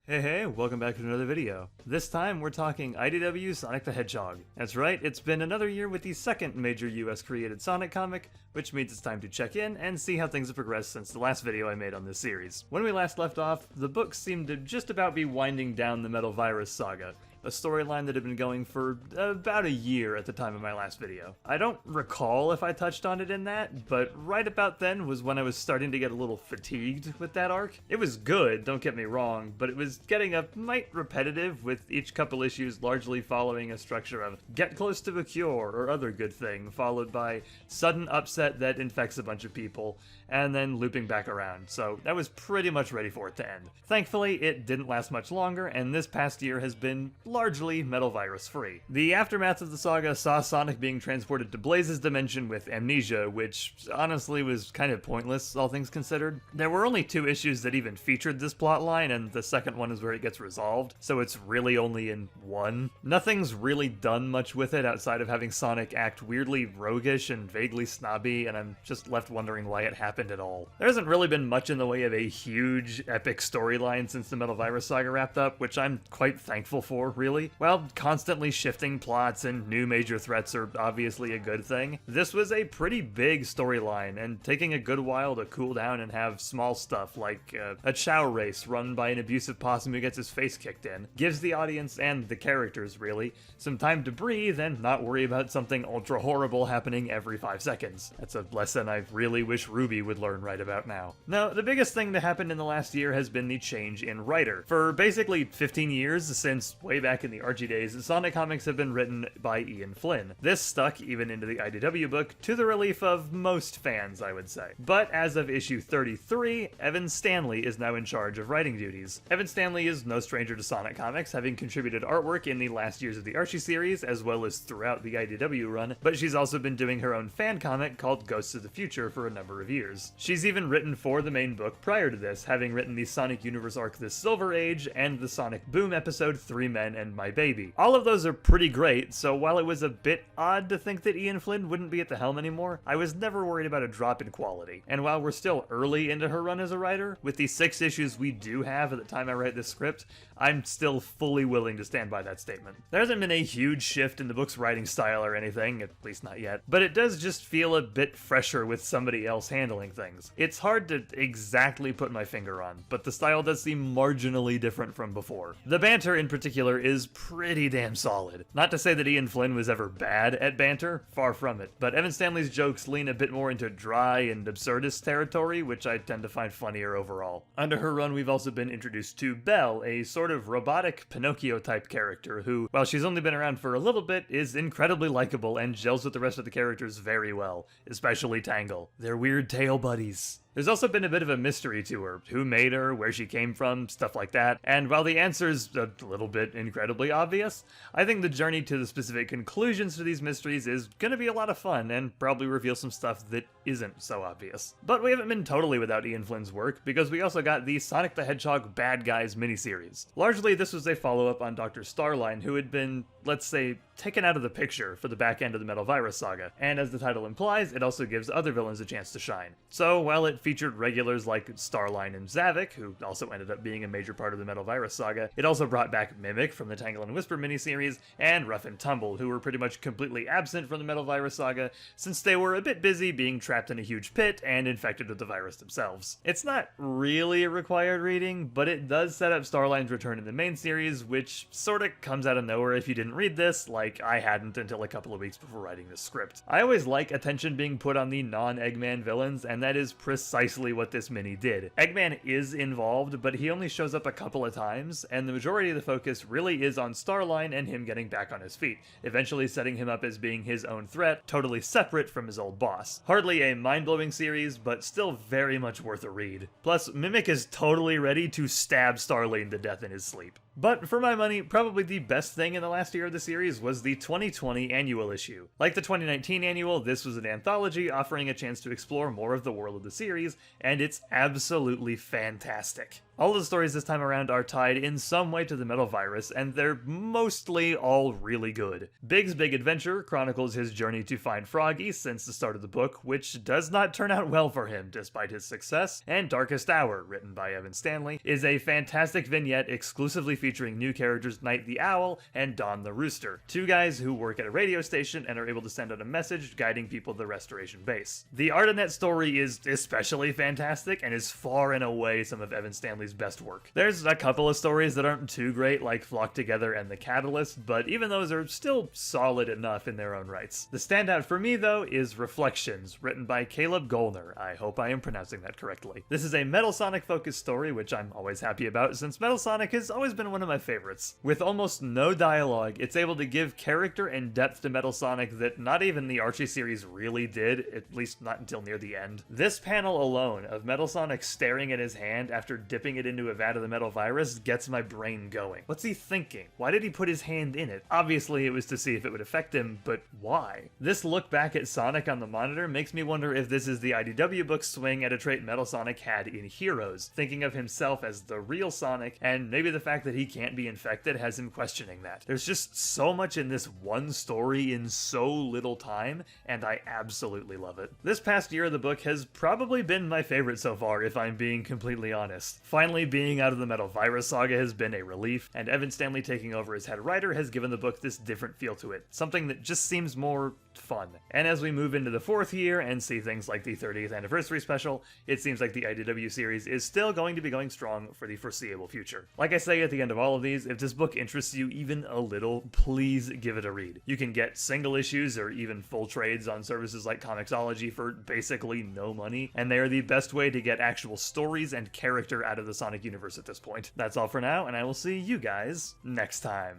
Hey, welcome back to another video. This time we're talking IDW Sonic the Hedgehog. That's right, it's been another year with the second major US created Sonic comic, which means it's time to check in and see how things have progressed since the last video I made on this series. When we last left off, the book seemed to just about be winding down the Metal Virus saga, a storyline that had been going for about a year at the time of my last video. I don't recall if I touched on it in that, but right about then was when I was starting to get a little fatigued with that arc. It was good, don't get me wrong, but it was getting a mite repetitive, with each couple issues largely following a structure of get close to a cure or other good thing, followed by sudden upset that infects a bunch of people, and then looping back around, so I was pretty much ready for it to end. Thankfully, it didn't last much longer, and this past year has been largely Metal Virus free. The aftermath of the saga saw Sonic being transported to Blaze's dimension with amnesia, which honestly was kind of pointless, all things considered. There were only 2 issues that even featured this plotline, and the second one is where it gets resolved, so it's really only in 1. Nothing's really done much with it outside of having Sonic act weirdly roguish and vaguely snobby, and I'm just left wondering why it happened at all. There hasn't really been much in the way of a huge, epic storyline since the Metal Virus saga wrapped up, which I'm quite thankful for, really. While constantly shifting plots and new major threats are obviously a good thing, this was a pretty big storyline, and taking a good while to cool down and have small stuff like a chow race run by an abusive possum who gets his face kicked in gives the audience, and the characters really, some time to breathe and not worry about something ultra horrible happening every 5 seconds. That's a lesson I really wish Ruby would learn right about now. Now, the biggest thing that happened in the last year has been the change in writer. For basically 15 years, since way back in the Archie days, Sonic comics have been written by Ian Flynn. This stuck even into the IDW book, to the relief of most fans, I would say. But as of issue 33, Evan Stanley is now in charge of writing duties. Evan Stanley is no stranger to Sonic comics, having contributed artwork in the last years of the Archie series, as well as throughout the IDW run, but she's also been doing her own fan comic called Ghosts of the Future for a number of years. She's even written for the main book prior to this, having written the Sonic Universe arc The Silver Age and the Sonic Boom episode 3 Men and My Baby. All of those are pretty great, so while it was a bit odd to think that Ian Flynn wouldn't be at the helm anymore, I was never worried about a drop in quality. And while we're still early into her run as a writer, with the 6 issues we do have at the time I write this script, I'm still fully willing to stand by that statement. There hasn't been a huge shift in the book's writing style or anything, at least not yet, but it does just feel a bit fresher with somebody else handling things. It's hard to exactly put my finger on, but the style does seem marginally different from before. The banter in particular is pretty damn solid. Not to say that Ian Flynn was ever bad at banter, far from it, but Evan Stanley's jokes lean a bit more into dry and absurdist territory, which I tend to find funnier overall. Under her run, we've also been introduced to Belle, a sort of robotic Pinocchio-type character who, while she's only been around for a little bit, is incredibly likable and gels with the rest of the characters very well, especially Tangle. They're weird tail buddies. There's also been a bit of a mystery to her. Who made her, where she came from, stuff like that. And while the answer's a little bit incredibly obvious, I think the journey to the specific conclusions to these mysteries is gonna be a lot of fun, and probably reveal some stuff that isn't so obvious. But we haven't been totally without Ian Flynn's work, because we also got the Sonic the Hedgehog Bad Guys miniseries. Largely, this was a follow-up on Dr. Starline, who had been, let's say, taken out of the picture for the back end of the Metal Virus saga, and as the title implies, it also gives other villains a chance to shine. So, while it featured regulars like Starline and Zavik, who also ended up being a major part of the Metal Virus saga, it also brought back Mimic from the Tangle and Whisper miniseries, and Rough and Tumble, who were pretty much completely absent from the Metal Virus saga, since they were a bit busy being trapped in a huge pit and infected with the virus themselves. It's not really a required reading, but it does set up Starline's return in the main series, which sorta comes out of nowhere if you didn't read this, like I hadn't until a couple of weeks before writing this script. I always like attention being put on the non-Eggman villains, and that is precisely what this mini did. Eggman is involved, but he only shows up a couple of times, and the majority of the focus really is on Starline and him getting back on his feet, eventually setting him up as being his own threat, totally separate from his old boss. Hardly a mind-blowing series, but still very much worth a read. Plus, Mimic is totally ready to stab Starline to death in his sleep. But for my money, probably the best thing in the last year of the series was the 2020 annual issue. Like the 2019 annual, this was an anthology offering a chance to explore more of the world of the series, and it's absolutely fantastic. All the stories this time around are tied in some way to the metal virus, and they're mostly all really good. Big's Big Adventure chronicles his journey to find Froggy since the start of the book, which does not turn out well for him despite his success, and Darkest Hour, written by Evan Stanley, is a fantastic vignette exclusively featuring new characters Night the Owl and Dawn the Rooster, two guys who work at a radio station and are able to send out a message guiding people to the restoration base. The art in that story is especially fantastic and is far and away some of Evan Stanley's best work. There's a couple of stories that aren't too great, like Flock Together and The Catalyst, but even those are still solid enough in their own rights. The standout for me, though, is Reflections, written by Caleb Gollner. I hope I am pronouncing that correctly. This is a Metal Sonic-focused story, which I'm always happy about, since Metal Sonic has always been one of my favorites. With almost no dialogue, it's able to give character and depth to Metal Sonic that not even the Archie series really did, at least not until near the end. This panel alone of Metal Sonic staring at his hand after dipping it into a vat of the metal virus gets my brain going. What's he thinking? Why did he put his hand in it? Obviously it was to see if it would affect him, but why? This look back at Sonic on the monitor makes me wonder if this is the IDW book's swing at a trait Metal Sonic had in Heroes, thinking of himself as the real Sonic, and maybe the fact that he can't be infected has him questioning that. There's just so much in this one story in so little time, and I absolutely love it. This past year the book has probably been my favorite so far, if I'm being completely honest. Finally being out of the Metal Virus saga has been a relief, and Evan Stanley taking over as head writer has given the book this different feel to it, something that just seems more fun. And as we move into the 4th year and see things like the 30th anniversary special, it seems like the IDW series is still going to be going strong for the foreseeable future. Like I say at the end of all of these, if this book interests you even a little, please give it a read. You can get single issues or even full trades on services like Comixology for basically no money, and they are the best way to get actual stories and character out of the Sonic universe at this point. That's all for now, and I will see you guys next time.